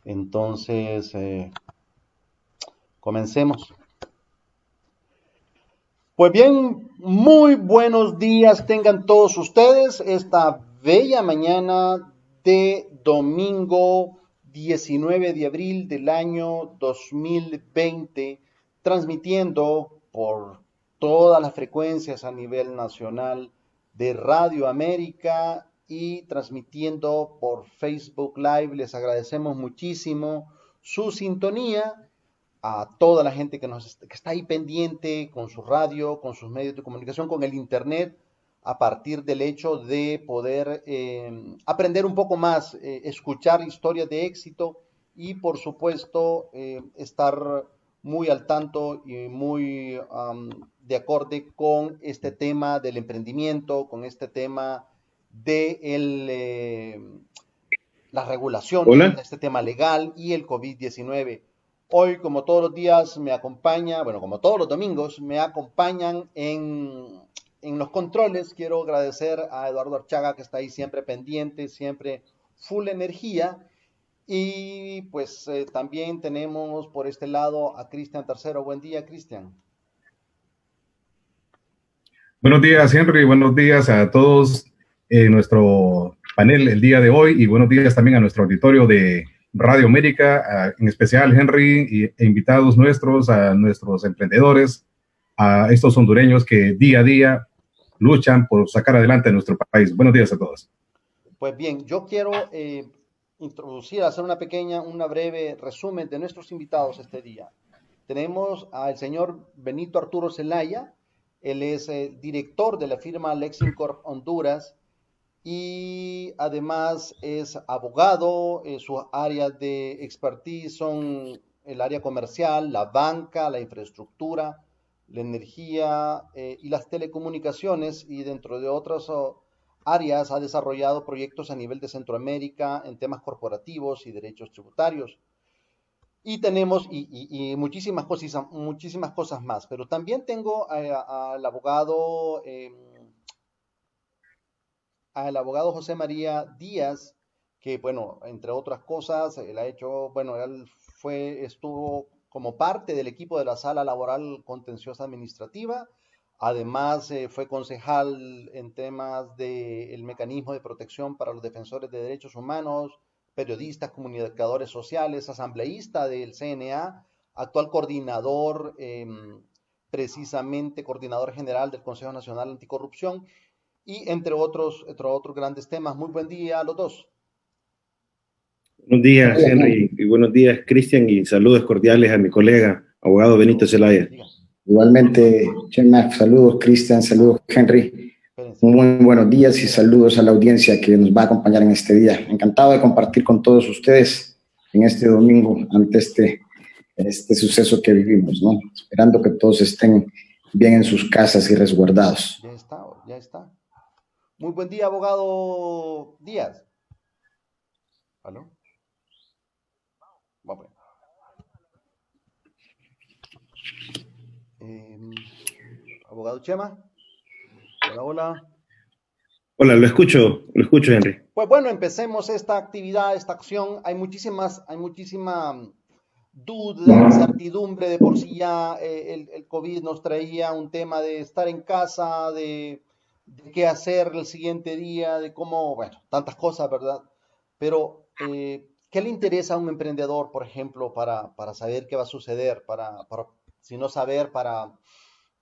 Entonces, comencemos. Pues bien, muy buenos días tengan todos ustedes esta bella mañana de domingo 19 de abril del año 2020, transmitiendo por todas las frecuencias a nivel nacional de Radio América y transmitiendo por Facebook Live. Les agradecemos muchísimo su sintonía a toda la gente que está ahí pendiente con su radio, con sus medios de comunicación, con el Internet, a partir del hecho de poder aprender un poco más, escuchar historias de éxito y, por supuesto, estar muy al tanto y muy de acorde con este tema del emprendimiento, con este tema de las regulaciones, Hola, este tema legal y el COVID-19. Hoy, como todos los días, me acompaña, bueno, como todos los domingos, me acompañan en los controles. Quiero agradecer a Eduardo Archaga, que está ahí siempre pendiente, siempre full energía. Y pues también tenemos por este lado a Cristian Tercero. Buen día, Cristian. buenos días Henry, buenos días a todos en nuestro panel el día de hoy y buenos días también a nuestro auditorio de Radio América, en especial Henry e invitados nuestros, a nuestros emprendedores, a estos hondureños que día a día luchan por sacar adelante a nuestro país. Buenos días a todos. Pues bien, yo quiero introducir, hacer una breve resumen de nuestros invitados este día. Tenemos al señor Benito Arturo Zelaya. Él es director de la firma Lexincorp Honduras y además es abogado. Sus áreas de expertise son el área comercial, la banca, la infraestructura, la energía y las telecomunicaciones, y dentro de otras áreas ha desarrollado proyectos a nivel de Centroamérica en temas corporativos y derechos tributarios. Y tenemos muchísimas cosas más, pero también tengo al abogado José María Díaz, que bueno, entre otras cosas, él ha hecho, bueno, estuvo como parte del equipo de la Sala Laboral Contenciosa Administrativa. Además, fue concejal en temas del mecanismo de protección para los defensores de derechos humanos, periodistas, comunicadores sociales, asambleísta del CNA, actual coordinador, precisamente coordinador general del Consejo Nacional Anticorrupción, y entre otros grandes temas. Muy buen día a los dos. Buenos días Henry y buenos días Cristian y saludos cordiales a mi colega, abogado Benito Salud. Zelaya. Diga, Igualmente, Chema, saludos Cristian, saludos Henry. espérense. Muy buenos días y saludos a la audiencia que nos va a acompañar en este día. Encantado de compartir con todos ustedes en este domingo ante este suceso que vivimos, ¿no? Esperando que todos estén bien en sus casas y resguardados. Ya está, ya está. Muy buen día, abogado Díaz. ¿Aló? Bueno, abogado Chema. Hola, hola. Hola, lo escucho Henry. Pues bueno, empecemos esta actividad, esta acción. Hay muchísima duda, incertidumbre. De por sí ya el COVID nos traía un tema de estar en casa, de qué hacer el siguiente día, de cómo, bueno, tantas cosas, ¿verdad? Pero, ¿qué le interesa a un emprendedor, por ejemplo, para saber qué va a suceder, si no saber, para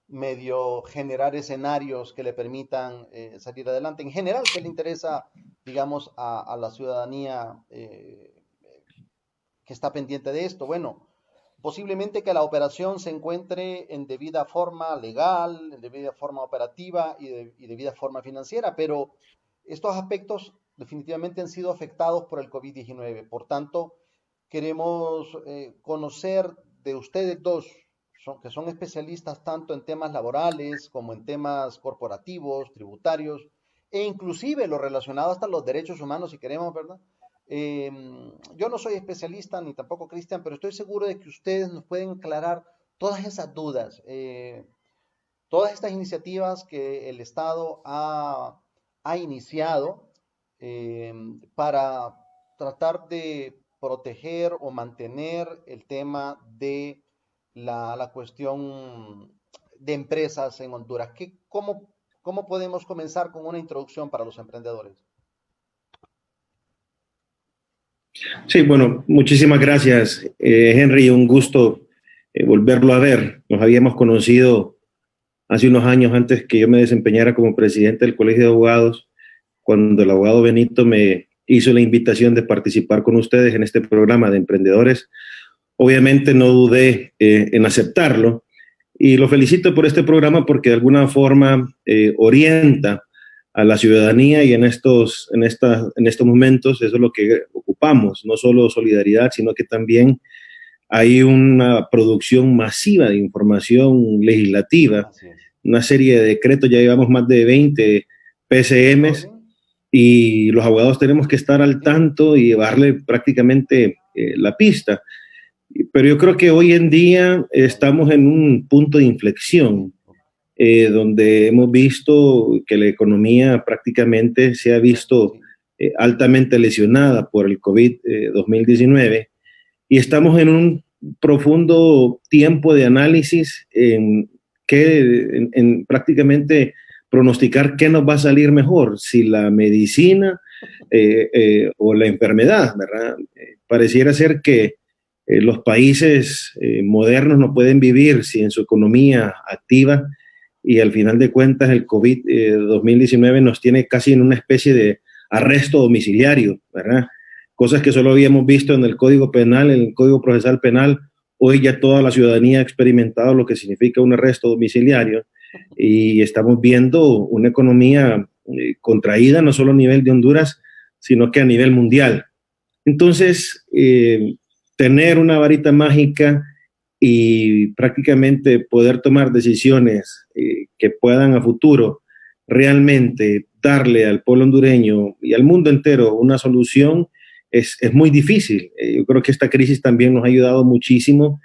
medio generar escenarios que le permitan salir adelante? En general, ¿qué le interesa, digamos, a la ciudadanía que está pendiente de esto? Bueno, posiblemente que la operación se encuentre en debida forma legal, en debida forma operativa y debida forma financiera, pero estos aspectos definitivamente han sido afectados por el COVID-19. Por tanto, queremos conocer de ustedes dos, que son especialistas tanto en temas laborales como en temas corporativos, tributarios, e inclusive lo relacionado hasta los derechos humanos, si queremos, ¿verdad? Eh, yo no soy especialista, ni tampoco Cristian, pero estoy seguro de que ustedes nos pueden aclarar todas esas dudas, todas estas iniciativas que el Estado ha iniciado para tratar de proteger o mantener el tema de la cuestión de empresas en Honduras? ¿Cómo podemos comenzar con una introducción para los emprendedores? Sí, bueno, muchísimas gracias, Henry. Un gusto volverlo a ver. Nos habíamos conocido hace unos años antes que yo me desempeñara como presidente del Colegio de Abogados, cuando el abogado Benito me hizo la invitación de participar con ustedes en este programa de emprendedores. Obviamente no dudé en aceptarlo y lo felicito por este programa porque de alguna forma orienta a la ciudadanía y en estos momentos eso es lo que ocupamos, no solo solidaridad, sino que también hay una producción masiva de información legislativa, una serie de decretos, ya llevamos más de 20 PCMs y los abogados tenemos que estar al tanto y llevarle prácticamente la pista. Pero yo creo que hoy en día estamos en un punto de inflexión donde hemos visto que la economía prácticamente se ha visto altamente lesionada por el COVID-2019 y estamos en un profundo tiempo de análisis en prácticamente pronosticar qué nos va a salir mejor, si la medicina o la enfermedad, ¿verdad? Pareciera ser que los países modernos no pueden vivir sin su economía activa y al final de cuentas el COVID-2019 nos tiene casi en una especie de arresto domiciliario, ¿verdad? Cosas que solo habíamos visto en el Código Penal, en el Código Procesal Penal. Hoy ya toda la ciudadanía ha experimentado lo que significa un arresto domiciliario y estamos viendo una economía contraída no solo a nivel de Honduras, sino que a nivel mundial. Entonces, tener una varita mágica y prácticamente poder tomar decisiones que puedan a futuro realmente darle al pueblo hondureño y al mundo entero una solución es muy difícil. Yo creo que esta crisis también nos ha ayudado muchísimo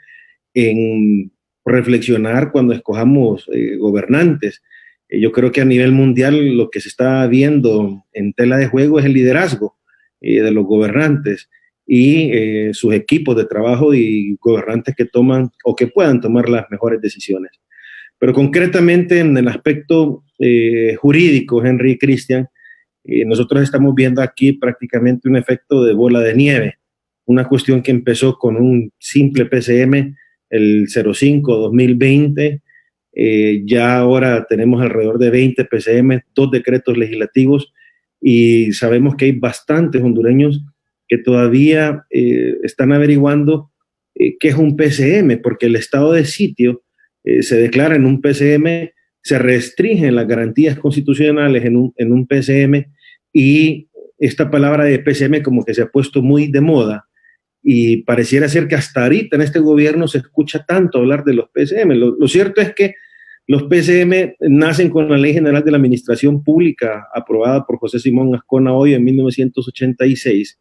en reflexionar cuando escojamos gobernantes. Yo creo que a nivel mundial lo que se está viendo en tela de juego es el liderazgo de los gobernantes y sus equipos de trabajo y gobernantes que toman o que puedan tomar las mejores decisiones. Pero concretamente en el aspecto jurídico, Henry y Cristian, nosotros estamos viendo aquí prácticamente un efecto de bola de nieve, una cuestión que empezó con un simple PCM el 05-2020, ya ahora tenemos alrededor de 20 PCM, 2 decretos legislativos y sabemos que hay bastantes hondureños que todavía están averiguando qué es un PCM, porque el estado de sitio se declara en un PCM, se restringen las garantías constitucionales en un PCM y esta palabra de PCM como que se ha puesto muy de moda y pareciera ser que hasta ahorita en este gobierno se escucha tanto hablar de los PCM. Lo cierto es que los PCM nacen con la Ley General de la Administración Pública aprobada por José Simón Azcona Hoyo en 1986,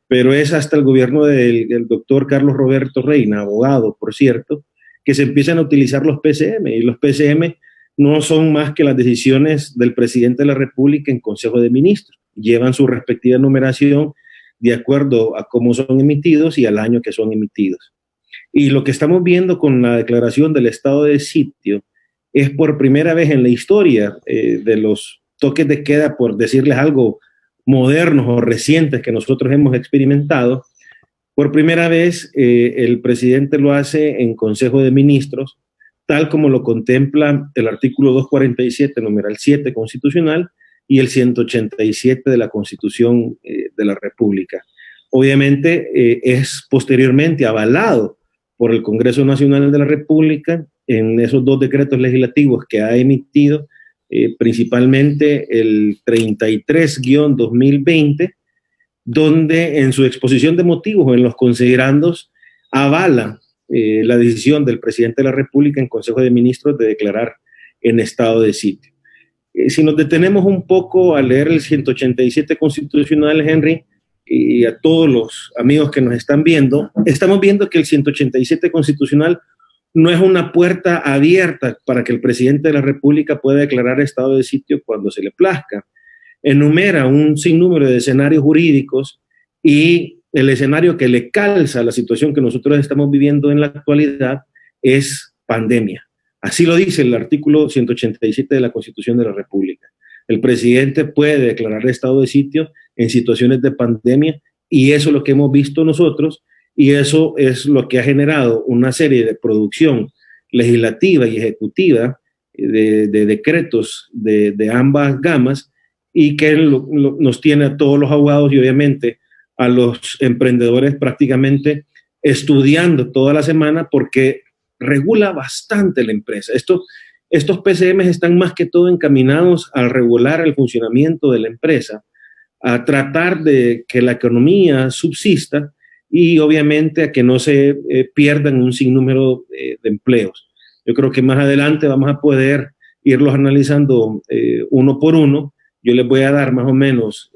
pero es hasta el gobierno del doctor Carlos Roberto Reina, abogado, por cierto, que se empiezan a utilizar los PCM y los PCM no son más que las decisiones del presidente de la República en Consejo de Ministros. Llevan su respectiva numeración de acuerdo a cómo son emitidos y al año que son emitidos. Y lo que estamos viendo con la declaración del estado de sitio es por primera vez en la historia de los toques de queda, por decirles algo, modernos o recientes que nosotros hemos experimentado. Por primera vez el presidente lo hace en Consejo de Ministros, tal como lo contempla el artículo 247, numeral 7 constitucional, y el 187 de la Constitución de la República. Obviamente es posteriormente avalado por el Congreso Nacional de la República en esos 2 decretos legislativos que ha emitido, principalmente el 33-2020, donde en su exposición de motivos o en los considerandos avala la decisión del presidente de la República en Consejo de Ministros de declarar en estado de sitio. Si nos detenemos un poco a leer el 187 constitucional, Henry, y a todos los amigos que nos están viendo, estamos viendo que el 187 constitucional no es una puerta abierta para que el presidente de la República pueda declarar estado de sitio cuando se le plazca. Enumera un sinnúmero de escenarios jurídicos y el escenario que le calza a la situación que nosotros estamos viviendo en la actualidad es pandemia. Así lo dice el artículo 187 de la Constitución de la República. El presidente puede declarar estado de sitio en situaciones de pandemia y eso es lo que hemos visto nosotros y eso es lo que ha generado una serie de producción legislativa y ejecutiva de decretos de ambas gamas y que nos tiene a todos los abogados y obviamente a los emprendedores prácticamente estudiando toda la semana porque regula bastante la empresa. Estos PCMs están más que todo encaminados a regular el funcionamiento de la empresa, a tratar de que la economía subsista y obviamente a que no se pierdan un sinnúmero de empleos. Yo creo que más adelante vamos a poder irlos analizando uno por uno. Yo les voy a dar más o menos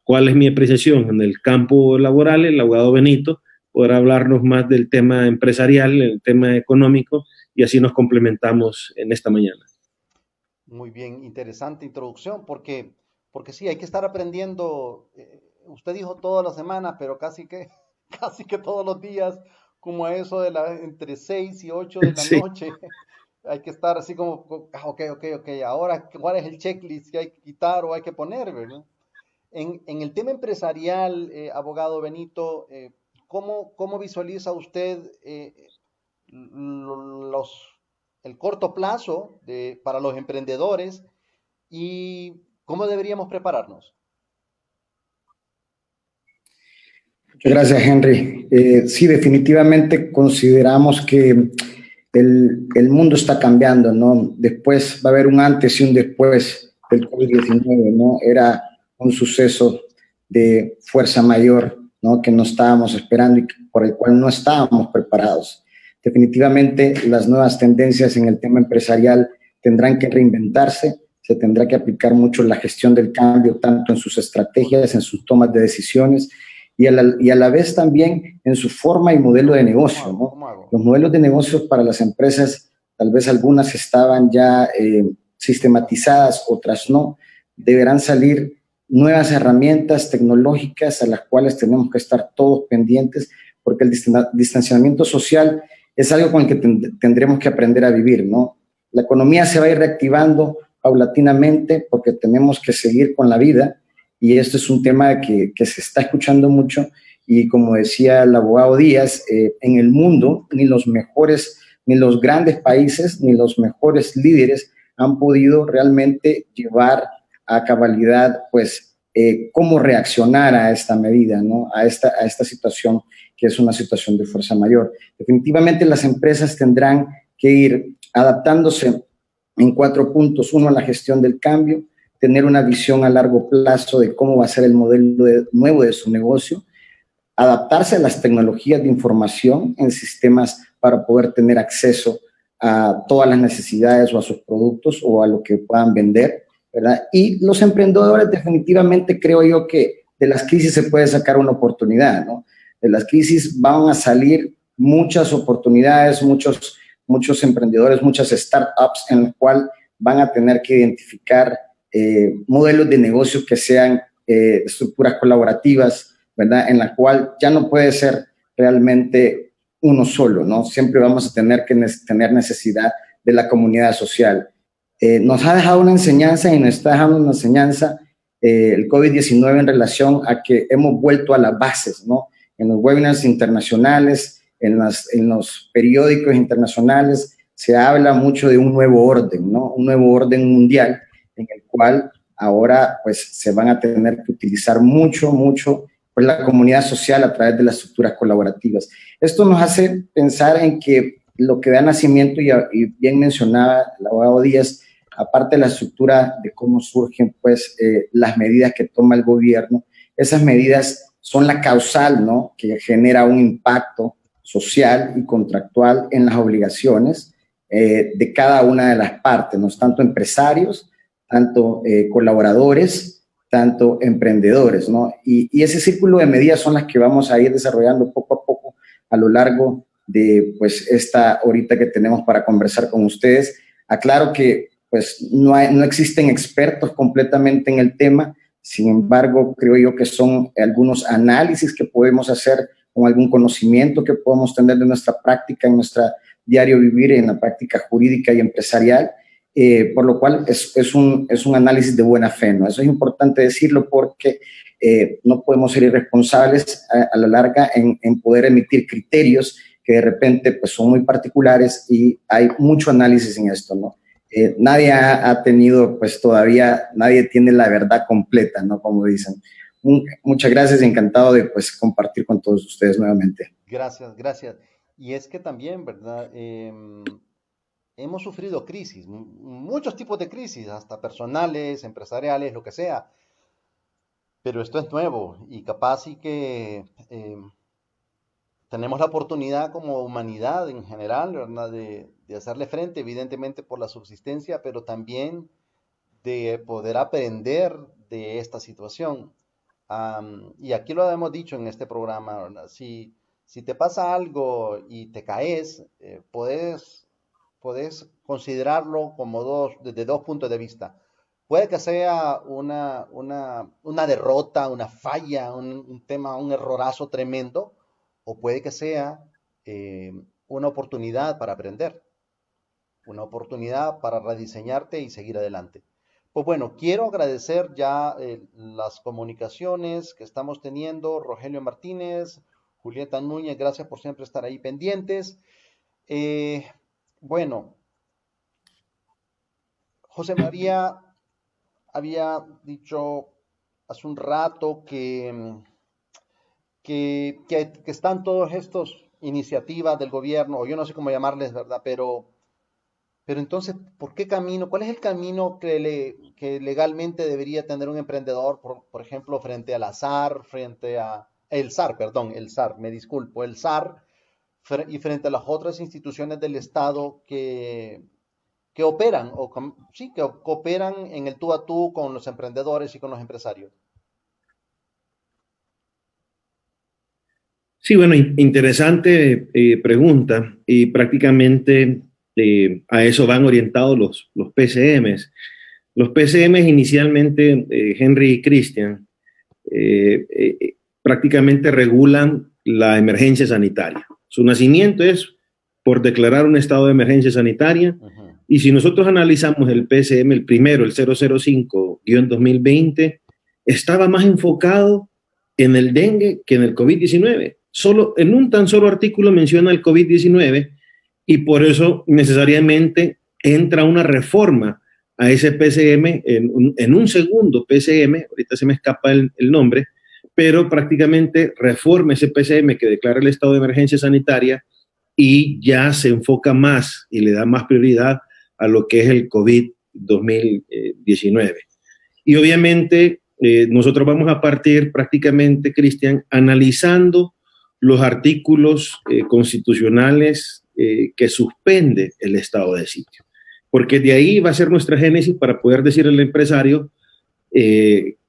cuál es mi apreciación en el campo laboral. El abogado Benito podrá hablarnos más del tema empresarial, el tema económico, y así nos complementamos en esta mañana. Muy bien, interesante introducción, porque sí, hay que estar aprendiendo. Usted dijo toda la semana, pero casi que todos los días, como a eso de entre 6 y 8 de la Sí. noche. Hay que estar así como, ok, ahora, ¿cuál es el checklist que hay que quitar o hay que poner, ¿verdad? En el tema empresarial, abogado Benito, ¿cómo visualiza usted el corto plazo para los emprendedores y cómo deberíamos prepararnos? Muchas gracias, Henry. Sí, definitivamente consideramos que el mundo está cambiando, ¿no? Después va a haber un antes y un después del COVID-19, ¿no? Era un suceso de fuerza mayor, ¿no? Que no estábamos esperando y por el cual no estábamos preparados. Definitivamente las nuevas tendencias en el tema empresarial tendrán que reinventarse, se tendrá que aplicar mucho la gestión del cambio, tanto en sus estrategias, en sus tomas de decisiones, y a la vez también en su forma y modelo de negocio, ¿no? Los modelos de negocios para las empresas, tal vez algunas estaban ya sistematizadas, otras no. Deberán salir nuevas herramientas tecnológicas a las cuales tenemos que estar todos pendientes, porque el distanciamiento social es algo con el que tendremos que aprender a vivir, ¿no? La economía se va a ir reactivando paulatinamente porque tenemos que seguir con la vida. Y esto es un tema que se está escuchando mucho y como decía el abogado Díaz, en el mundo ni los mejores, ni los grandes países, ni los mejores líderes han podido realmente llevar a cabalidad, pues, cómo reaccionar a esta medida, ¿no? A esta situación que es una situación de fuerza mayor. Definitivamente las empresas tendrán que ir adaptándose en 4 puntos. 1, la gestión del cambio, tener una visión a largo plazo de cómo va a ser el modelo nuevo de su negocio, adaptarse a las tecnologías de información en sistemas para poder tener acceso a todas las necesidades o a sus productos o a lo que puedan vender, ¿verdad? Y los emprendedores definitivamente creo yo que de las crisis se puede sacar una oportunidad, ¿no? De las crisis van a salir muchas oportunidades, muchos emprendedores, muchas startups en las cuales van a tener que identificar modelos de negocio que sean estructuras colaborativas, ¿verdad? En la cual ya no puede ser realmente uno solo, ¿no? Siempre vamos a tener que tener necesidad de la comunidad social. Nos ha dejado una enseñanza y nos está dejando una enseñanza el COVID-19 en relación a que hemos vuelto a las bases, ¿no? En los webinars internacionales, en los periódicos internacionales, se habla mucho de un nuevo orden, ¿no? Un nuevo orden mundial en el cual ahora pues se van a tener que utilizar mucho pues, la comunidad social a través de las estructuras colaborativas. Esto nos hace pensar en que lo que da nacimiento, y bien mencionaba el abogado Díaz, aparte de la estructura de cómo surgen pues las medidas que toma el gobierno, esas medidas son la causal, ¿no? Que genera un impacto social y contractual en las obligaciones de cada una de las partes, ¿no? Tanto empresarios, tanto colaboradores, tanto emprendedores, ¿no? Y ese círculo de medidas son las que vamos a ir desarrollando poco a poco a lo largo de pues esta horita que tenemos para conversar con ustedes. Aclaro que pues no existen expertos completamente en el tema, Sin embargo, creo yo que son algunos análisis que podemos hacer con algún conocimiento que podemos tener de nuestra práctica, en nuestra diario vivir, en la práctica jurídica y empresarial, por lo cual es un análisis de buena fe, ¿no? Eso es importante decirlo porque no podemos ser irresponsables a la larga en poder emitir criterios que de repente pues, son muy particulares y hay mucho análisis en esto, ¿no? Nadie ha tenido, pues todavía nadie tiene la verdad completa, ¿no? Como dicen. Muchas gracias, encantado de pues compartir con todos ustedes nuevamente. Gracias, gracias. Y es que también, ¿verdad? Hemos sufrido crisis, muchos tipos de crisis, hasta personales, empresariales, lo que sea. Pero esto es nuevo y capaz sí que tenemos la oportunidad como humanidad en general, ¿verdad? De hacerle frente, evidentemente por la subsistencia, pero también de poder aprender de esta situación. Y aquí lo hemos dicho en este programa, ¿verdad? Si te pasa algo y te caes, puedes considerarlo como desde dos puntos de vista. Puede que sea una derrota, una falla, un tema, un errorazo tremendo, o puede que sea una oportunidad para aprender, una oportunidad para rediseñarte y seguir adelante. Pues bueno, quiero agradecer ya las comunicaciones que estamos teniendo. Rogelio Martínez, Julieta Núñez, gracias por siempre estar ahí pendientes. Bueno, José María había dicho hace un rato que están todas estas iniciativas del gobierno, o yo no sé cómo llamarles, ¿verdad? Pero entonces, ¿por qué camino? ¿Cuál es el camino que legalmente debería tener un emprendedor, por ejemplo, frente al SAR, el SAR, me disculpo, el SAR, y frente a las otras instituciones del Estado que operan, que cooperan en el tú a tú con los emprendedores y con los empresarios? Sí, bueno, interesante pregunta y prácticamente a eso van orientados los PCMs. Los PCMs inicialmente, Henry y Christian, prácticamente regulan la emergencia sanitaria. Su nacimiento es por declarar un estado de emergencia sanitaria. Uh-huh. Y si nosotros analizamos el PCM, el primero, el 005-2020, estaba más enfocado en el dengue que en el COVID-19. Solo en un tan solo artículo menciona el COVID-19 y por eso necesariamente entra una reforma a ese PCM en un segundo PCM, ahorita se me escapa el nombre, pero prácticamente reforma ese PCM que declara el estado de emergencia sanitaria y ya se enfoca más y le da más prioridad a lo que es el COVID-2019. Y obviamente nosotros vamos a partir prácticamente, Cristian, analizando los artículos constitucionales que suspende el estado de sitio. Porque de ahí va a ser nuestra génesis para poder decirle al empresario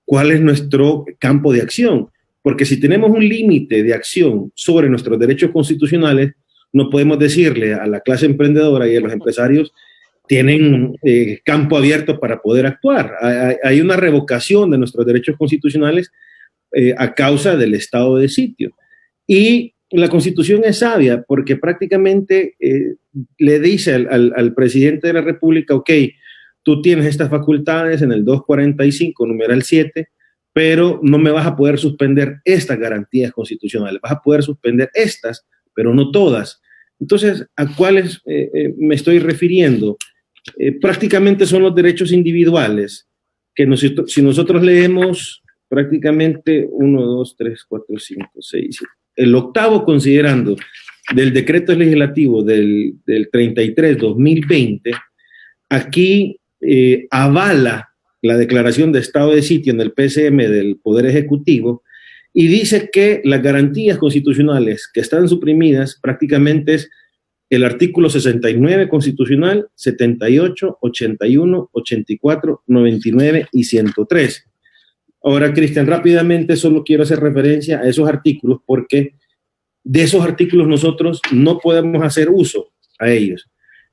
cuál es nuestro campo de acción. Porque si tenemos un límite de acción sobre nuestros derechos constitucionales, no podemos decirle a la clase emprendedora y a los empresarios tienen campo abierto para poder actuar. Hay una revocación de nuestros derechos constitucionales a causa del estado de sitio. Y la Constitución es sabia porque prácticamente le dice al presidente de la República, ok, tú tienes estas facultades en el 245, numeral 7, pero no me vas a poder suspender estas garantías constitucionales, vas a poder suspender estas, pero no todas. Entonces, ¿a cuáles me estoy refiriendo? Prácticamente son los derechos individuales, que si nosotros leemos prácticamente 1, 2, 3, 4, 5, 6, 7, el octavo considerando del decreto legislativo del 33-2020, aquí avala la declaración de estado de sitio en el PCM del Poder Ejecutivo y dice que las garantías constitucionales que están suprimidas prácticamente es el artículo 69 constitucional, 78, 81, 84, 99 y 103. Ahora, Cristian, rápidamente solo quiero hacer referencia a esos artículos porque de esos artículos nosotros no podemos hacer uso a ellos.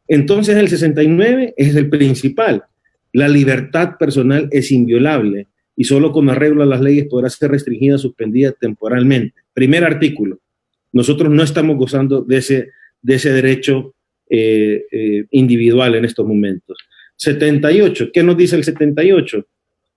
Entonces, el 69 es el principal. La libertad personal es inviolable. y solo con arreglo a las leyes podrá ser restringida o suspendida temporalmente. Primer artículo. Nosotros no estamos gozando de ese derecho individual en estos momentos. 78. ¿Qué nos dice el 78?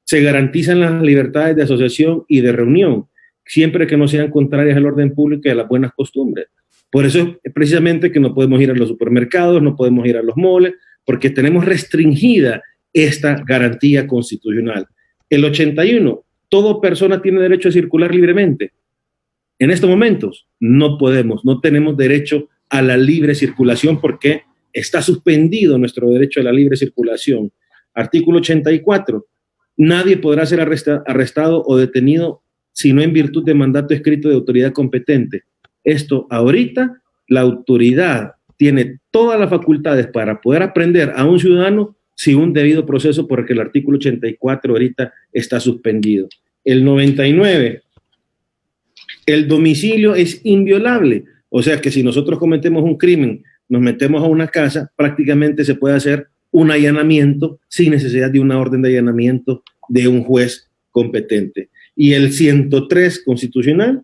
Se garantizan las libertades de asociación y de reunión, siempre que no sean contrarias al orden público y a las buenas costumbres. Por eso es precisamente que no podemos ir a los supermercados, no podemos ir a los malls, porque tenemos restringida esta garantía constitucional. El 81, toda persona tiene derecho a circular libremente. En estos momentos no podemos, no tenemos derecho a la libre circulación porque está suspendido nuestro derecho a la libre circulación. Artículo 84, nadie podrá ser arrestado o detenido sino en virtud de mandato escrito de autoridad competente. Esto ahorita, la autoridad tiene todas las facultades para poder aprender a un ciudadano sin un debido proceso porque el artículo 84 ahorita está suspendido. El 99, el domicilio es inviolable. O sea que si nosotros cometemos un crimen, nos metemos a una casa, prácticamente se puede hacer un allanamiento sin necesidad de una orden de allanamiento de un juez competente. Y el 103 constitucional,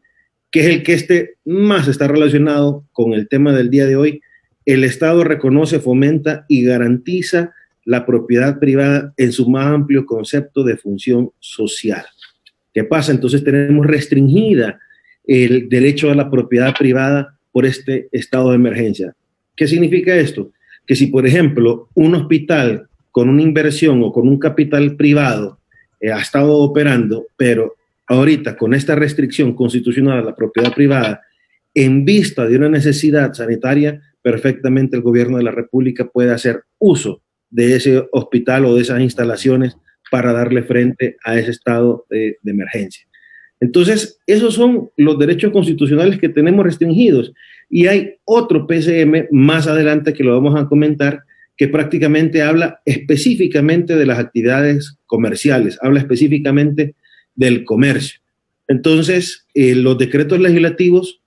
que es el que más está relacionado con el tema del día de hoy, el Estado reconoce, fomenta y garantiza la propiedad privada en su más amplio concepto de función social. ¿Qué pasa? Entonces tenemos restringida el derecho a la propiedad privada por este estado de emergencia. ¿Qué significa esto? Que si, por ejemplo, un hospital con una inversión o con un capital privado ha estado operando, pero ahorita con esta restricción constitucional a la propiedad privada, en vista de una necesidad sanitaria, perfectamente el gobierno de la República puede hacer uso de ese hospital o de esas instalaciones para darle frente a ese estado de emergencia. Entonces, esos son los derechos constitucionales que tenemos restringidos. Y hay otro PCM más adelante que lo vamos a comentar, que prácticamente habla específicamente de las actividades comerciales, habla específicamente del comercio. Entonces, los decretos legislativos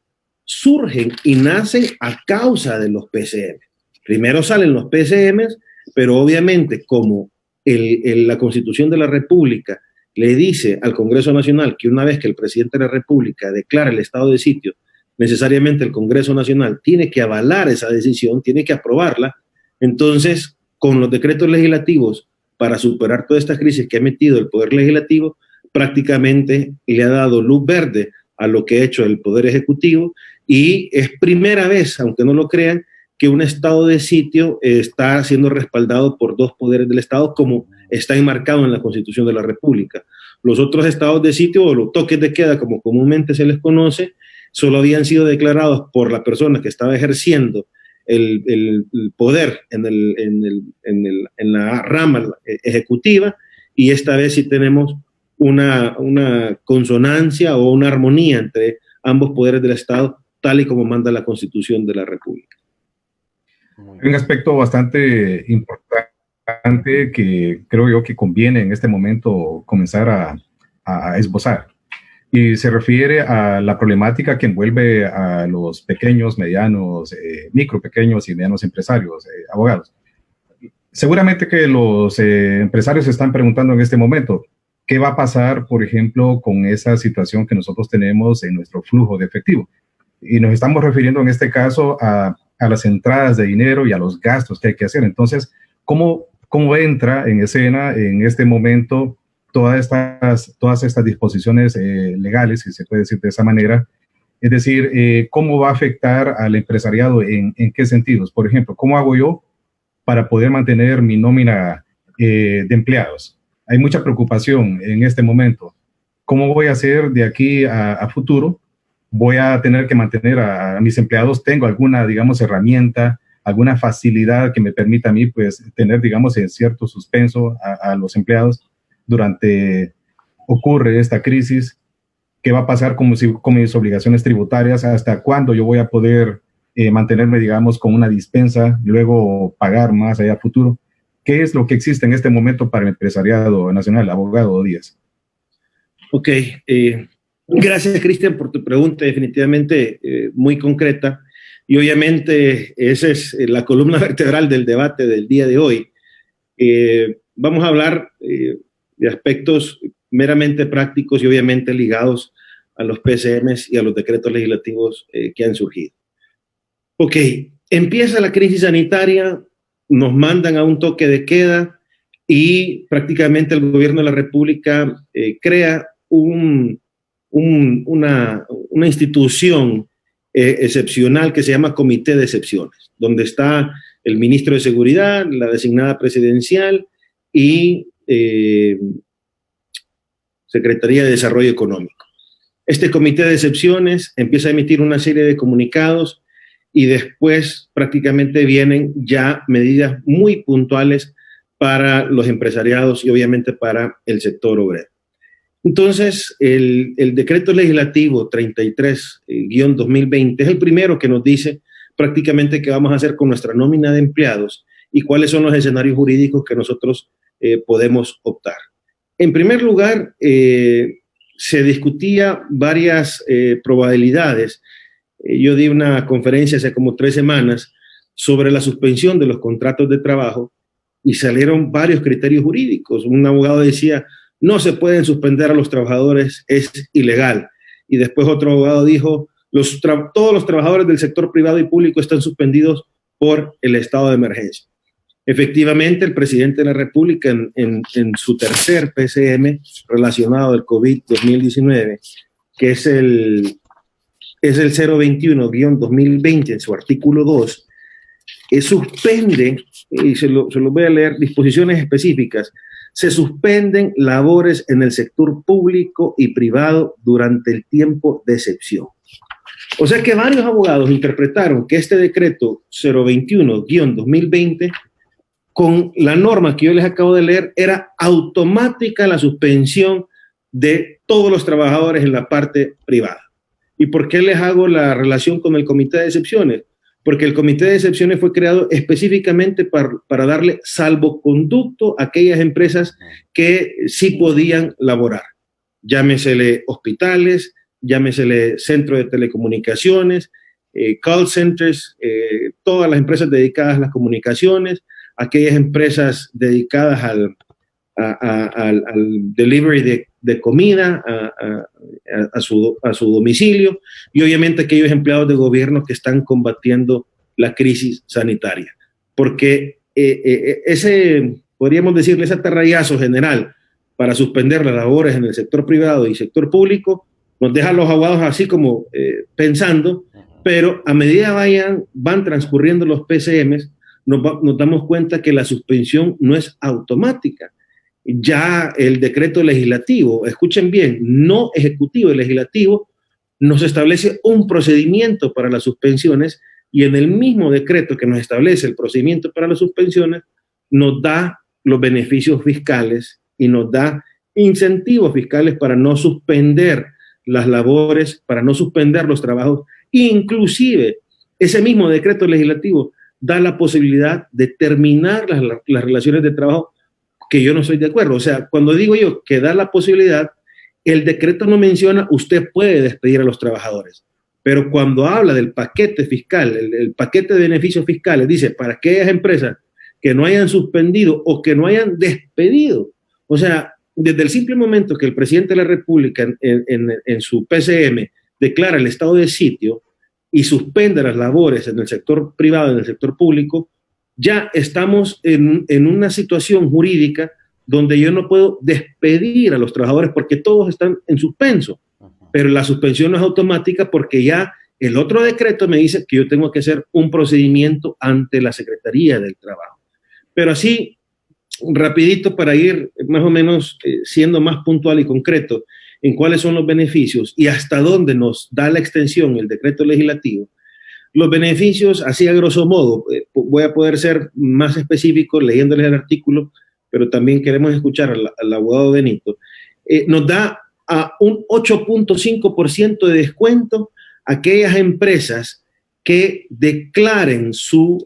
surgen y nacen a causa de los PCM. Primero salen los PCMs, pero obviamente como la Constitución de la República le dice al Congreso Nacional que una vez que el presidente de la República declara el estado de sitio, necesariamente el Congreso Nacional tiene que avalar esa decisión, tiene que aprobarla. Entonces, con los decretos legislativos, para superar toda esta crisis que ha metido el Poder Legislativo, prácticamente le ha dado luz verde a lo que ha hecho el Poder Ejecutivo y es primera vez, aunque no lo crean, que un estado de sitio está siendo respaldado por dos poderes del Estado como está enmarcado en la Constitución de la República. Los otros estados de sitio o los toques de queda, como comúnmente se les conoce, solo habían sido declarados por la persona que estaba ejerciendo el poder en la rama ejecutiva, y esta vez sí tenemos una consonancia o una armonía entre ambos poderes del Estado, tal y como manda la Constitución de la República. Un aspecto bastante importante que creo yo que conviene en este momento comenzar a esbozar, y se refiere a la problemática que envuelve a los pequeños, medianos, micro, pequeños y medianos empresarios, abogados. Seguramente que los empresarios se están preguntando en este momento, ¿qué va a pasar, por ejemplo, con esa situación que nosotros tenemos en nuestro flujo de efectivo? Y nos estamos refiriendo en este caso a las entradas de dinero y a los gastos que hay que hacer. Entonces, ¿cómo entra en escena en este momento todas estas disposiciones legales, si se puede decir de esa manera? Es decir, ¿cómo va a afectar al empresariado? ¿En qué sentidos? Por ejemplo, ¿cómo hago yo para poder mantener mi nómina de empleados? Hay mucha preocupación en este momento. ¿Cómo voy a hacer de aquí a futuro? Voy a tener que mantener a mis empleados. ¿Tengo alguna, digamos, herramienta, alguna facilidad que me permita a mí, pues, tener, digamos, en cierto suspenso a los empleados durante ocurre esta crisis? ¿Qué va a pasar con mis obligaciones tributarias? ¿Hasta cuándo yo voy a poder mantenerme, digamos, con una dispensa, luego pagar más allá a futuro? ¿Qué es lo que existe en este momento para el empresariado nacional, abogado Díaz? Ok, gracias, Cristian, por tu pregunta, definitivamente muy concreta. Y obviamente esa es la columna vertebral del debate del día de hoy. Vamos a hablar de aspectos meramente prácticos y obviamente ligados a los PCMs y a los decretos legislativos que han surgido. Ok, empieza la crisis sanitaria, nos mandan a un toque de queda y prácticamente el gobierno de la República crea una institución excepcional que se llama Comité de Excepciones, donde está el ministro de Seguridad, la designada presidencial y Secretaría de Desarrollo Económico. Este Comité de Excepciones empieza a emitir una serie de comunicados y después prácticamente vienen ya medidas muy puntuales para los empresariados y obviamente para el sector obrero. Entonces, el decreto legislativo 33-2020 es el primero que nos dice prácticamente qué vamos a hacer con nuestra nómina de empleados y cuáles son los escenarios jurídicos que nosotros podemos optar. En primer lugar, se discutía varias probabilidades. Yo di una conferencia hace como 3 semanas sobre la suspensión de los contratos de trabajo y salieron varios criterios jurídicos. Un abogado decía, no se pueden suspender a los trabajadores, es ilegal. Y después otro abogado dijo, todos los trabajadores del sector privado y público están suspendidos por el estado de emergencia. Efectivamente, el presidente de la República en su tercer PCM relacionado al COVID-2019, que es el 021-2020 en su artículo 2, suspende, y se lo voy a leer, disposiciones específicas, se suspenden labores en el sector público y privado durante el tiempo de excepción. O sea que varios abogados interpretaron que este decreto 021-2020, con la norma que yo les acabo de leer, era automática la suspensión de todos los trabajadores en la parte privada. ¿Y por qué les hago la relación con el Comité de Excepciones? Porque el Comité de Excepciones fue creado específicamente para darle salvoconducto a aquellas empresas que sí podían laborar. Llámesele hospitales, llámesele centro de telecomunicaciones, call centers, todas las empresas dedicadas a las comunicaciones, aquellas empresas dedicadas al delivery de comida a su domicilio y obviamente aquellos empleados de gobierno que están combatiendo la crisis sanitaria. Porque podríamos decirle, ese atarrayazo general para suspender las labores en el sector privado y sector público nos deja a los abogados así como pensando, pero a medida van transcurriendo los PCMs, nos damos cuenta que la suspensión no es automática. Ya el decreto legislativo, escuchen bien, no ejecutivo, el legislativo nos establece un procedimiento para las suspensiones y en el mismo decreto que nos establece el procedimiento para las suspensiones nos da los beneficios fiscales y nos da incentivos fiscales para no suspender las labores, para no suspender los trabajos. Inclusive ese mismo decreto legislativo da la posibilidad de terminar las relaciones de trabajo, que yo no estoy de acuerdo. O sea, cuando digo yo que da la posibilidad, el decreto no menciona usted puede despedir a los trabajadores, pero cuando habla del paquete fiscal, el paquete de beneficios fiscales, dice para aquellas empresas que no hayan suspendido o que no hayan despedido. O sea, desde el simple momento que el presidente de la República en su PCM declara el estado de sitio y suspende las labores en el sector privado y en el sector público, ya estamos en una situación jurídica donde yo no puedo despedir a los trabajadores porque todos están en suspenso. Pero la suspensión no es automática porque ya el otro decreto me dice que yo tengo que hacer un procedimiento ante la Secretaría del Trabajo. Pero así, rapidito para ir más o menos siendo más puntual y concreto en cuáles son los beneficios y hasta dónde nos da la extensión el decreto legislativo. Los beneficios, así a grosso modo, voy a poder ser más específico leyéndoles el artículo, pero también queremos escuchar al abogado Benito. Nos da a un 8.5% de descuento a aquellas empresas que declaren su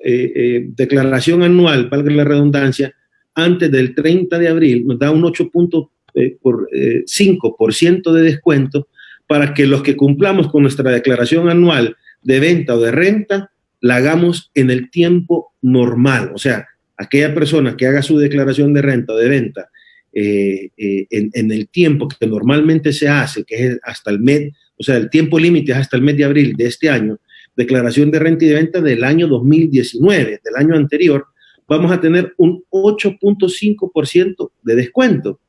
declaración anual, valga la redundancia, antes del 30 de abril, nos da un 8.5% de descuento para que los que cumplamos con nuestra declaración anual de venta o de renta, la hagamos en el tiempo normal. O sea, aquella persona que haga su declaración de renta o de venta en el tiempo que normalmente se hace, que es hasta el mes, o sea, el tiempo límite es hasta el mes de abril de este año, declaración de renta y de venta del año 2019, del año anterior, vamos a tener un 8.5% de descuento.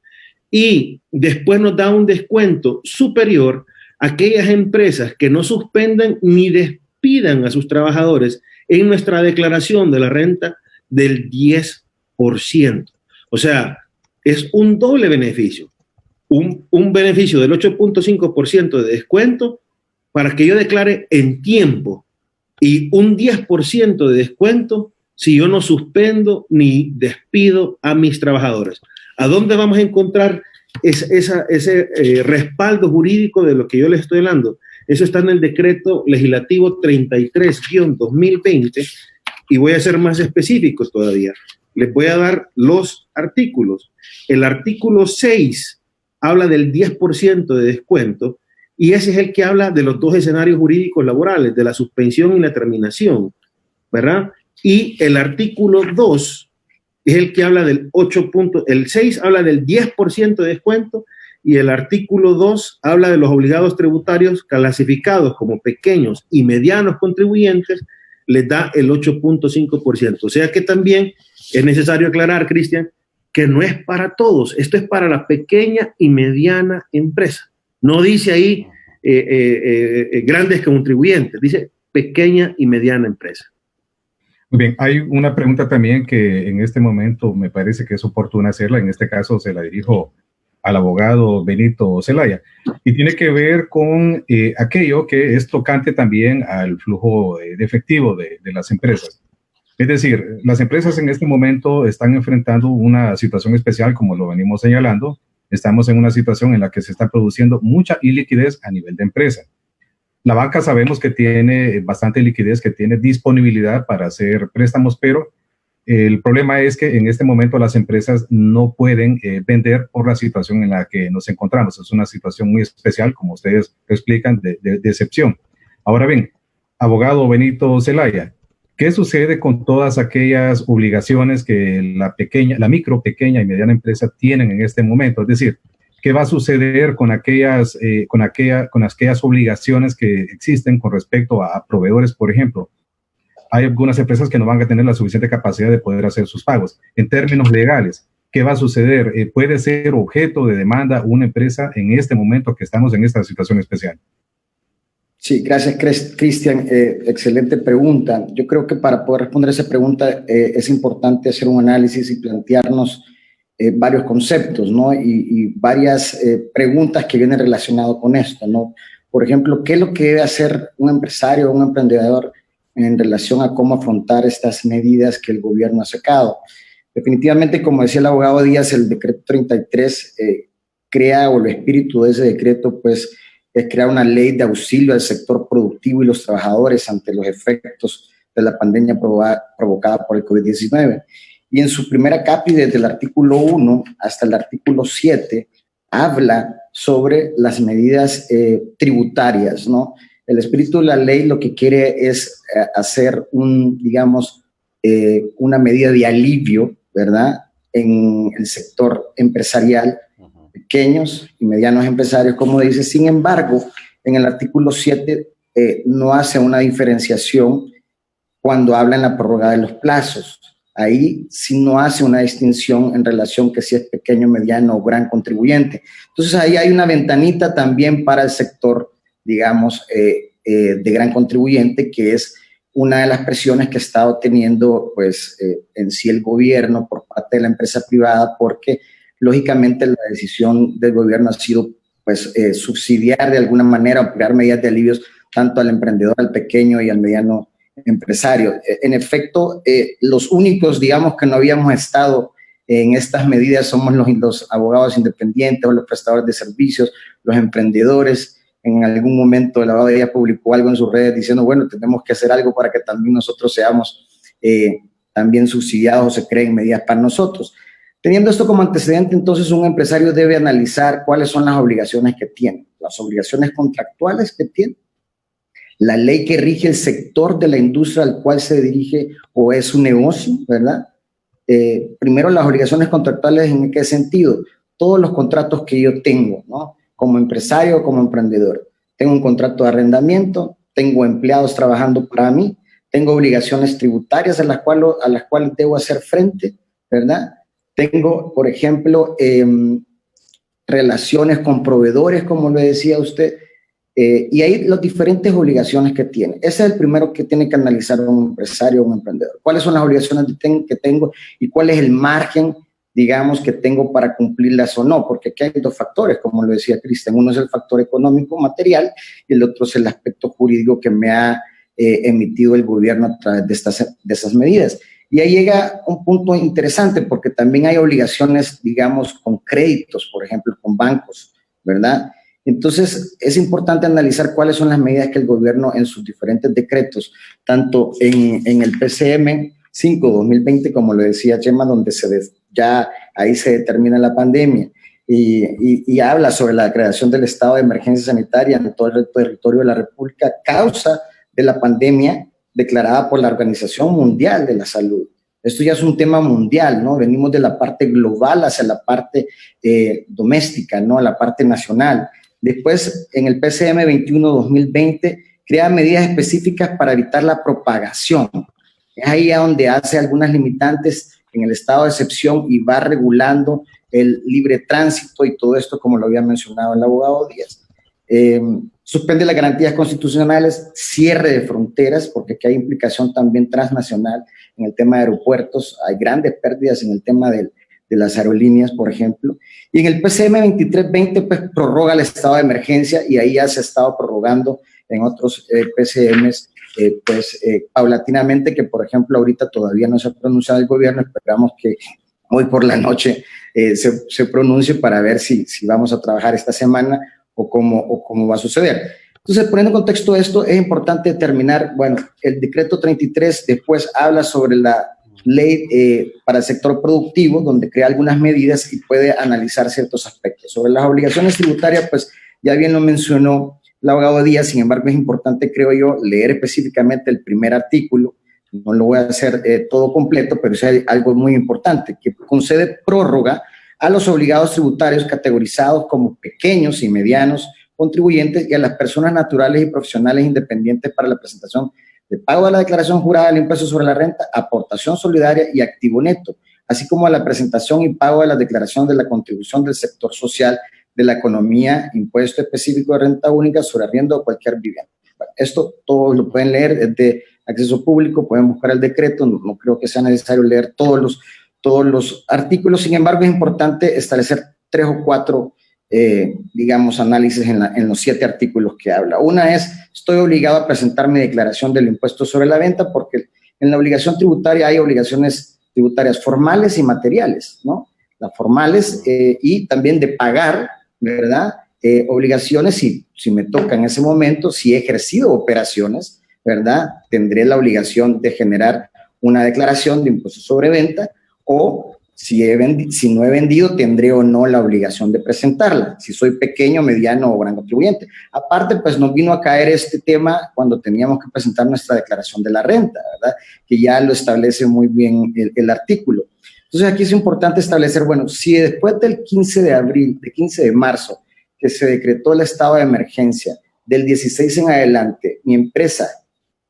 Y después nos da un descuento superior a aquellas empresas que no suspendan ni despidan a sus trabajadores en nuestra declaración de la renta del 10%. O sea, es un doble beneficio. Un beneficio del 8.5% de descuento para que yo declare en tiempo y un 10% de descuento si yo no suspendo ni despido a mis trabajadores. ¿A dónde vamos a encontrar ese respaldo jurídico de lo que yo les estoy hablando? Eso está en el decreto legislativo 33-2020 y voy a ser más específico todavía. Les voy a dar los artículos. El artículo 6 habla del 10% de descuento y ese es el que habla de los dos escenarios jurídicos laborales, de la suspensión y la terminación, ¿verdad? Y el artículo 2 es el que habla del 8. El 6 habla del 10% de descuento y el artículo 2 habla de los obligados tributarios clasificados como pequeños y medianos contribuyentes, les da el 8.5%. O sea que también es necesario aclarar, Cristian, que no es para todos. Esto es para la pequeña y mediana empresa. No dice ahí grandes contribuyentes, dice pequeña y mediana empresa. Bien, hay una pregunta también que en este momento me parece que es oportuna hacerla. En este caso se la dirijo al abogado Benito Zelaya y tiene que ver con aquello que es tocante también al flujo de efectivo de las empresas. Es decir, las empresas en este momento están enfrentando una situación especial, como lo venimos señalando. Estamos en una situación en la que se está produciendo mucha iliquidez a nivel de empresa. La banca sabemos que tiene bastante liquidez, que tiene disponibilidad para hacer préstamos, pero el problema es que en este momento las empresas no pueden vender por la situación en la que nos encontramos. Es una situación muy especial, como ustedes explican, de excepción. Ahora bien, abogado Benito Zelaya, ¿qué sucede con todas aquellas obligaciones que la micro, pequeña y mediana empresa tienen en este momento? Es decir, ¿qué va a suceder con aquellas obligaciones que existen con respecto a proveedores, por ejemplo? Hay algunas empresas que no van a tener la suficiente capacidad de poder hacer sus pagos. En términos legales, ¿qué va a suceder? ¿Puede ser objeto de demanda una empresa en este momento que estamos en esta situación especial? Sí, gracias, Cristian. Excelente pregunta. Yo creo que para poder responder esa pregunta es importante hacer un análisis y plantearnos varios conceptos, ¿no? Y varias preguntas que vienen relacionadas con esto, ¿no? Por ejemplo, ¿qué es lo que debe hacer un empresario o un emprendedor en relación a cómo afrontar estas medidas que el gobierno ha sacado? Definitivamente, como decía el abogado Díaz, el decreto 33 crea, o el espíritu de ese decreto, pues, es crear una ley de auxilio al sector productivo y los trabajadores ante los efectos de la pandemia provocada por el COVID-19. Y en su primera capi, desde el artículo 1 hasta el artículo 7, habla sobre las medidas tributarias, ¿no? El espíritu de la ley lo que quiere es hacer una medida de alivio, ¿verdad?, en el sector empresarial, pequeños y medianos empresarios, como dice. Sin embargo, en el artículo 7 no hace una diferenciación cuando habla en la prórroga de los plazos. Ahí sí no hace una distinción en relación que si es pequeño, mediano o gran contribuyente. Entonces ahí hay una ventanita también para el sector, digamos, de gran contribuyente, que es una de las presiones que ha estado teniendo, pues, en sí el gobierno por parte de la empresa privada, porque lógicamente la decisión del gobierno ha sido, pues, subsidiar de alguna manera o crear medidas de alivios tanto al emprendedor, al pequeño y al mediano empresario. En efecto, los únicos, digamos, que no habíamos estado en estas medidas somos los abogados independientes o los prestadores de servicios, los emprendedores. En algún momento el abogado ya publicó algo en sus redes diciendo, bueno, tenemos que hacer algo para que también nosotros seamos también subsidiados o se creen medidas para nosotros. Teniendo esto como antecedente, entonces un empresario debe analizar cuáles son las obligaciones que tiene, las obligaciones contractuales que tiene, la ley que rige el sector de la industria al cual se dirige o es su negocio, ¿verdad? primero, las obligaciones contractuales, ¿en qué sentido? Todos los contratos que yo tengo, ¿no? Como empresario o como emprendedor. Tengo un contrato de arrendamiento, tengo empleados trabajando para mí, tengo obligaciones tributarias a las cuales debo hacer frente, ¿verdad? Tengo, por ejemplo, relaciones con proveedores, como le decía usted, y ahí las diferentes obligaciones que tiene. Ese es el primero que tiene que analizar un empresario o un emprendedor. ¿Cuáles son las obligaciones que tengo y cuál es el margen, digamos, que tengo para cumplirlas o no? Porque aquí hay dos factores, como lo decía Cristian. Uno es el factor económico, material, y el otro es el aspecto jurídico que me ha emitido el gobierno a través de estas medidas. Y ahí llega un punto interesante, porque también hay obligaciones, digamos, con créditos, por ejemplo, con bancos, ¿verdad? Entonces, es importante analizar cuáles son las medidas que el gobierno en sus diferentes decretos, tanto en el PCM 5-2020, como lo decía Chema, donde ya ahí se determina la pandemia y habla sobre la creación del estado de emergencia sanitaria en todo el territorio de la República, causa de la pandemia declarada por la Organización Mundial de la Salud. Esto ya es un tema mundial, ¿no? Venimos de la parte global hacia la parte doméstica, ¿no? A la parte nacional. Después, en el PCM 21-2020, crea medidas específicas para evitar la propagación. Es ahí donde hace algunas limitantes en el estado de excepción y va regulando el libre tránsito y todo esto, como lo había mencionado el abogado Díaz. Suspende las garantías constitucionales, cierre de fronteras, porque aquí hay implicación también transnacional en el tema de aeropuertos. Hay grandes pérdidas en el tema de las aerolíneas, por ejemplo. Y en el PCM 23-20, pues prorroga el estado de emergencia y ahí ya se ha estado prorrogando en otros PCMs, paulatinamente, que por ejemplo ahorita todavía no se ha pronunciado el gobierno. Esperamos que hoy por la noche se pronuncie para ver si vamos a trabajar esta semana o cómo va a suceder. Entonces, poniendo en contexto esto, es importante determinar, bueno, el decreto 33 después habla sobre la ley para el sector productivo, donde crea algunas medidas y puede analizar ciertos aspectos. Sobre las obligaciones tributarias, pues ya bien lo mencionó el abogado Díaz. Sin embargo, es importante, creo yo, leer específicamente el primer artículo. No lo voy a hacer todo completo, pero es algo muy importante, que concede prórroga a los obligados tributarios categorizados como pequeños y medianos contribuyentes y a las personas naturales y profesionales independientes para la presentación de pago de la declaración jurada del impuesto sobre la renta, aportación solidaria y activo neto, así como a la presentación y pago de la declaración de la contribución del sector social de la economía, impuesto específico de renta única sobre arriendo de cualquier vivienda. Bueno, esto todos lo pueden leer, es de acceso público, pueden buscar el decreto, no creo que sea necesario leer todos los artículos. Sin embargo, es importante establecer 3 o 4 digamos, análisis en los 7 artículos que habla. Una es, estoy obligado a presentar mi declaración del impuesto sobre la venta, porque en la obligación tributaria hay obligaciones tributarias formales y materiales, ¿no? Las formales y también de pagar, ¿verdad? Obligaciones, si me toca en ese momento, si he ejercido operaciones, ¿verdad? Tendré la obligación de generar una declaración de impuesto sobre venta, o si no he vendido, tendré o no la obligación de presentarla, si soy pequeño, mediano o gran contribuyente. Aparte, pues nos vino a caer este tema cuando teníamos que presentar nuestra declaración de la renta, ¿verdad? Que ya lo establece muy bien el artículo. Entonces, aquí es importante establecer, bueno, si después del 15 de marzo, que se decretó el estado de emergencia, del 16 en adelante, mi empresa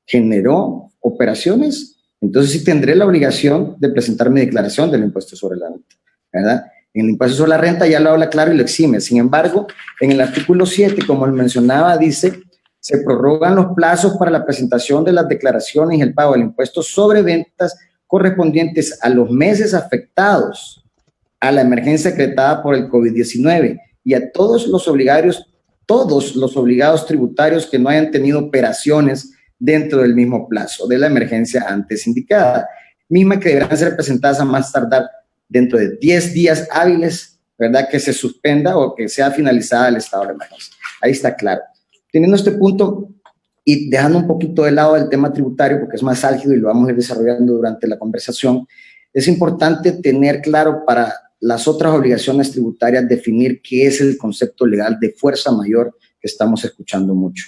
generó operaciones, entonces sí tendré la obligación de presentar mi declaración del impuesto sobre la renta, ¿verdad? En el impuesto sobre la renta ya lo habla claro y lo exime. Sin embargo, en el artículo 7, como él mencionaba, dice, se prorrogan los plazos para la presentación de las declaraciones y el pago del impuesto sobre ventas correspondientes a los meses afectados a la emergencia decretada por el COVID-19 y a todos los obligados tributarios que no hayan tenido operaciones dentro del mismo plazo de la emergencia antes indicada, misma que deberán ser presentadas a más tardar dentro de 10 días hábiles, ¿verdad? Que se suspenda o que sea finalizada el estado de emergencia. Ahí está claro. Teniendo este punto y dejando un poquito de lado el tema tributario, porque es más álgido y lo vamos a ir desarrollando durante la conversación, es importante tener claro para las otras obligaciones tributarias definir qué es el concepto legal de fuerza mayor que estamos escuchando mucho.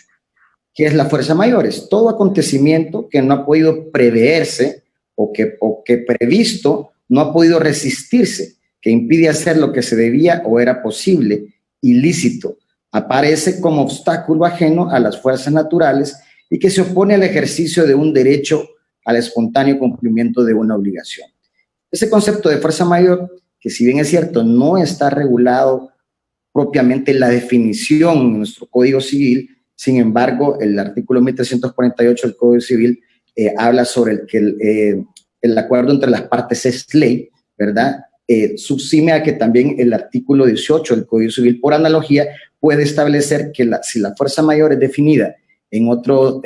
¿Qué es la fuerza mayor? Es todo acontecimiento que no ha podido preverse o que previsto no ha podido resistirse, que impide hacer lo que se debía o era posible, ilícito. Aparece como obstáculo ajeno a las fuerzas naturales y que se opone al ejercicio de un derecho al espontáneo cumplimiento de una obligación. Ese concepto de fuerza mayor, que si bien es cierto, no está regulado propiamente en la definición en nuestro Código Civil, sin embargo, el artículo 1348 del Código Civil habla sobre el acuerdo entre las partes es ley, ¿verdad? Subsime a que también el artículo 18 del Código Civil, por analogía, puede establecer que si la fuerza mayor es definida en otro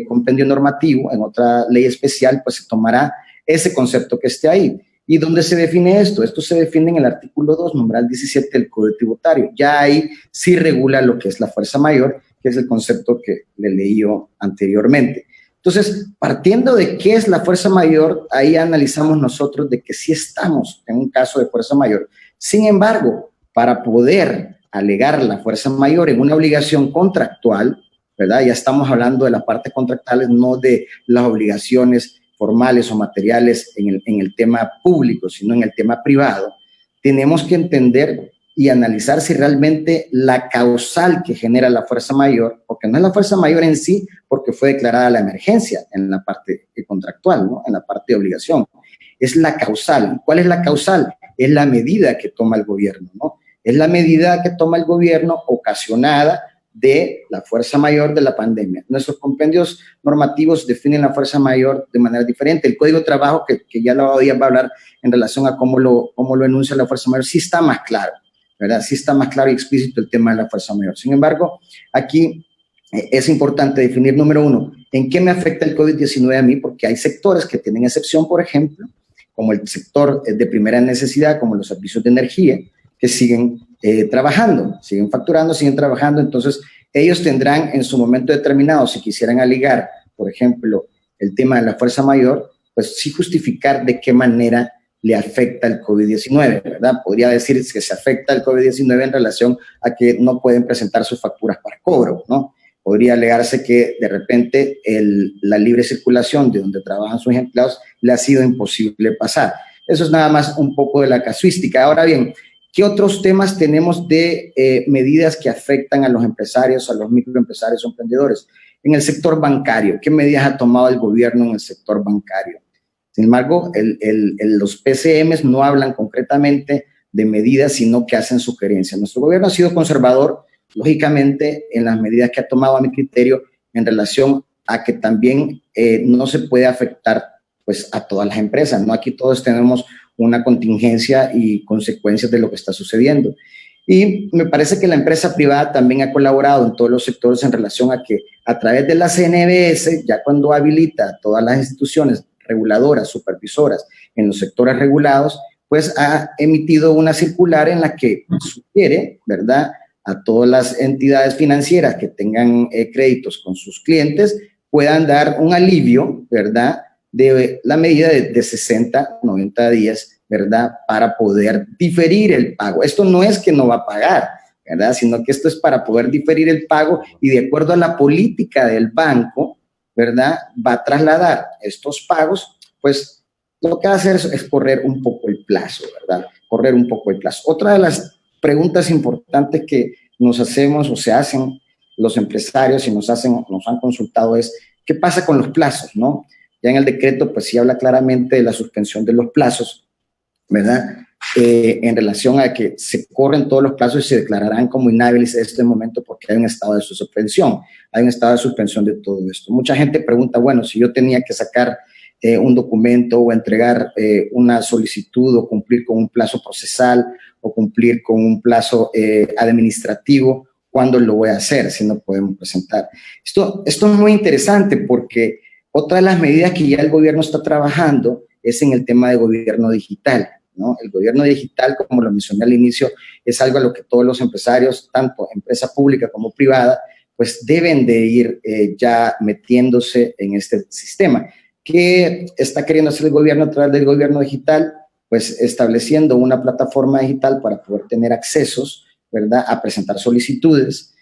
compendio normativo, en otra ley especial, pues se tomará ese concepto que esté ahí. ¿Y dónde se define esto? Esto se define en el artículo 2, numeral 17 del Código Tributario. Ya ahí sí regula lo que es la fuerza mayor, que es el concepto que le leí yo anteriormente. Entonces, partiendo de qué es la fuerza mayor, ahí analizamos nosotros de que sí estamos en un caso de fuerza mayor. Sin embargo, para poder alegar la fuerza mayor en una obligación contractual, ¿verdad? Ya estamos hablando de las partes contractuales, no de las obligaciones formales o materiales en el tema público, sino en el tema privado. Tenemos que entender y analizar si realmente la causal que genera la fuerza mayor, porque no es la fuerza mayor en sí, porque fue declarada la emergencia en la parte contractual, ¿no? En la parte de obligación. Es la causal. ¿Cuál es la causal? Es la medida que toma el gobierno, ¿no? Es la medida que toma el gobierno ocasionada de la fuerza mayor de la pandemia. Nuestros compendios normativos definen la fuerza mayor de manera diferente. El Código de Trabajo, que ya lo va a hablar en relación a cómo lo enuncia la fuerza mayor, sí está más claro, ¿verdad? Sí está más claro y explícito el tema de la fuerza mayor. Sin embargo, aquí es importante definir, número uno, ¿en qué me afecta el COVID-19 a mí? Porque hay sectores que tienen excepción, por ejemplo, como el sector de primera necesidad, como los servicios de energía, que siguen trabajando, siguen facturando, siguen trabajando. Entonces, ellos tendrán en su momento determinado, si quisieran alegar, por ejemplo, el tema de la fuerza mayor, pues sí justificar de qué manera le afecta el COVID-19, ¿verdad? Podría decir que se afecta el COVID-19 en relación a que no pueden presentar sus facturas para cobro, ¿no? Podría alegarse que de repente la libre circulación de donde trabajan sus empleados le ha sido imposible pasar. Eso es nada más un poco de la casuística. Ahora bien, ¿qué otros temas tenemos de medidas que afectan a los empresarios, a los microempresarios o emprendedores? En el sector bancario, ¿qué medidas ha tomado el gobierno en el sector bancario? Sin embargo, los PCMs no hablan concretamente de medidas, sino que hacen sugerencias. Nuestro gobierno ha sido conservador, lógicamente, en las medidas que ha tomado a mi criterio en relación a que también no se puede afectar pues, a todas las empresas, ¿no? Aquí todos tenemos una contingencia y consecuencias de lo que está sucediendo. Y me parece que la empresa privada también ha colaborado en todos los sectores en relación a que a través de la CNBS, ya cuando habilita a todas las instituciones reguladoras, supervisoras en los sectores regulados, pues ha emitido una circular en la que sugiere, ¿verdad?, a todas las entidades financieras que tengan créditos con sus clientes puedan dar un alivio, ¿verdad?, de la medida de 60, 90 días, ¿verdad?, para poder diferir el pago. Esto no es que no va a pagar, ¿verdad?, sino que esto es para poder diferir el pago y de acuerdo a la política del banco, ¿verdad?, va a trasladar estos pagos, pues lo que va a hacer es correr un poco el plazo, ¿verdad?, correr un poco el plazo. Otra de las preguntas importantes que nos hacemos o se hacen los empresarios y nos han consultado es, ¿qué pasa con los plazos, no? Ya en el decreto, pues sí habla claramente de la suspensión de los plazos, ¿verdad? En relación a que se corren todos los plazos y se declararán como inhábiles en este momento porque hay un estado de suspensión, hay un estado de suspensión de todo esto. Mucha gente pregunta, bueno, si yo tenía que sacar un documento o entregar una solicitud o cumplir con un plazo procesal o cumplir con un plazo administrativo, ¿cuándo lo voy a hacer si no podemos presentar? Esto es muy interesante porque otra de las medidas que ya el gobierno está trabajando es en el tema de gobierno digital, ¿no? El gobierno digital, como lo mencioné al inicio, es algo a lo que todos los empresarios, tanto empresa pública como privada, pues deben de ir ya metiéndose en este sistema. ¿Qué está queriendo hacer el gobierno a través del gobierno digital? Pues estableciendo una plataforma digital para poder tener accesos, ¿verdad?, a presentar solicitudes,